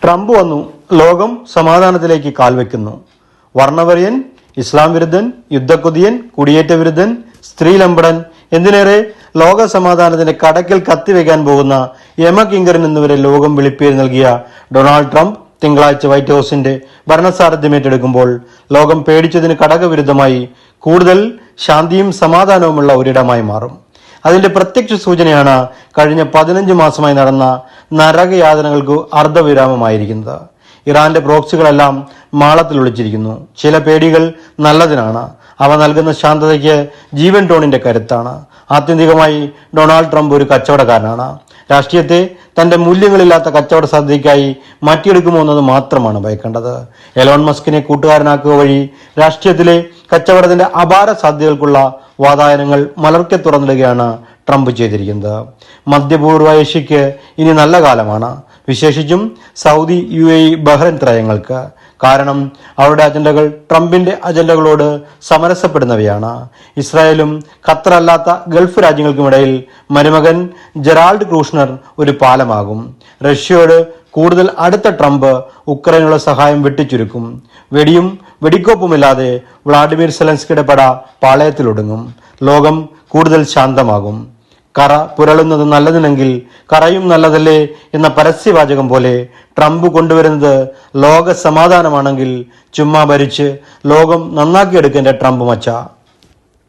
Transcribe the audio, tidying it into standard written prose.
Trump വന്നു, ലോകം സമാധാനത്തിലേക്ക് കാൽവെക്കുന്നു. വർണ്ണവെറിയൻ, ഇസ്ലാം വിരുദ്ധൻ, യുദ്ധക്കൊതിയൻ, കുടിയേറ്റ വിരുദ്ധൻ, സ്ത്രീലമ്പടൻ, എന്തിനേറെ ലോക സമാധാനത്തിന്റെ കടക്കിൽ കത്തിവെക്കാൻ പോകുന്ന യമകിങ്കരൻ എന്നിവരെ ലോകം വിളിപ്പേര് നൽകിയ ഡൊണാൾഡ് ട്രംപ് തിങ്കളാഴ്ച വൈറ്റ് ഹൌസിന്റെ ഭരണസാരഥ്യം ഏറ്റെടുക്കുമ്പോൾ ലോകം പേടിച്ചതിന് കടകവിരുദ്ധമായി കൂടുതൽ ശാന്തിയും സമാധാനവുമുള്ള ഒരിടമായി മാറും. അതിന്റെ പ്രത്യക്ഷ സൂചനയാണ് കഴിഞ്ഞ 15 മാസമായി നടന്ന നരകയാതനകൾക്ക് അർദ്ധവിരാമമായിരിക്കുന്നത്. ഇറാന്റെ പ്രോക്സികളെല്ലാം മാളത്തിൽ ഒളിച്ചിരിക്കുന്നു. ചില പേടികൾ നല്ലതിനാണ്. അവ നൽകുന്ന ശാന്തതയ്ക്ക് ജീവൻ ടോണിന്റെ കരുത്താണ്. ആത്യന്തികമായി ഡൊണാൾഡ് ട്രംപ് ഒരു കച്ചവടക്കാരനാണ്. രാഷ്ട്രീയത്തെ തന്റെ മൂല്യങ്ങളില്ലാത്ത കച്ചവട സാധ്യതയ്ക്കായി മാറ്റിയെടുക്കുമോ എന്നത് മാത്രമാണ് ഭയക്കേണ്ടത്. എലോൺ മസ്കിനെ കൂട്ടുകാരനാക്കുക വഴി രാഷ്ട്രീയത്തിലെ കച്ചവടത്തിന്റെ അപാര സാധ്യതകൾക്കുള്ള വാതായനങ്ങൾ മലർക്കെ തുറന്നിടുകയാണ് ട്രംപ് ചെയ്തിരിക്കുന്നത്. മധ്യപൂർവ്വ ഏഷ്യയ്ക്ക് ഇനി നല്ല കാലമാണ്, വിശേഷിച്ചും സൗദി, UAE, ബഹ്റൈൻ ത്രയങ്ങൾക്ക്. കാരണം അവരുടെ അജണ്ടകൾ ട്രംപിന്റെ അജണ്ടകളോട് സമരസപ്പെടുന്നവയാണ്. ഇസ്രായേലും ഖത്തറല്ലാത്ത ഗൾഫ് രാജ്യങ്ങൾക്കുമിടയിൽ മരുമകൻ ജെറാൾഡ് ക്രൂഷ്നർ ഒരു പാലമാകും. റഷ്യയോട് കൂടുതൽ അടുത്ത ട്രംപ് ഉക്രൈനുള്ള സഹായം വെട്ടിച്ചുരുക്കും. വെടിയും വെടിക്കോപ്പുമില്ലാതെ വ്ളാഡിമിർ സെലൻസ്കിയുടെ പട പാളയത്തിലൊടുങ്ങും. ലോകം കൂടുതൽ ശാന്തമാകും. കറ പുരളുന്നത് നല്ലതിനെങ്കിൽ കറയും നല്ലതല്ലേ എന്ന പരസ്യവാചകം പോലെ ട്രംപ് കൊണ്ടുവരുന്നത് ലോക സമാധാനമാണെങ്കിൽ ചുമ്മാ ഭരിച്ച് ലോകം നന്നാക്കിയെടുക്കേണ്ട ട്രംപ് മച്ച.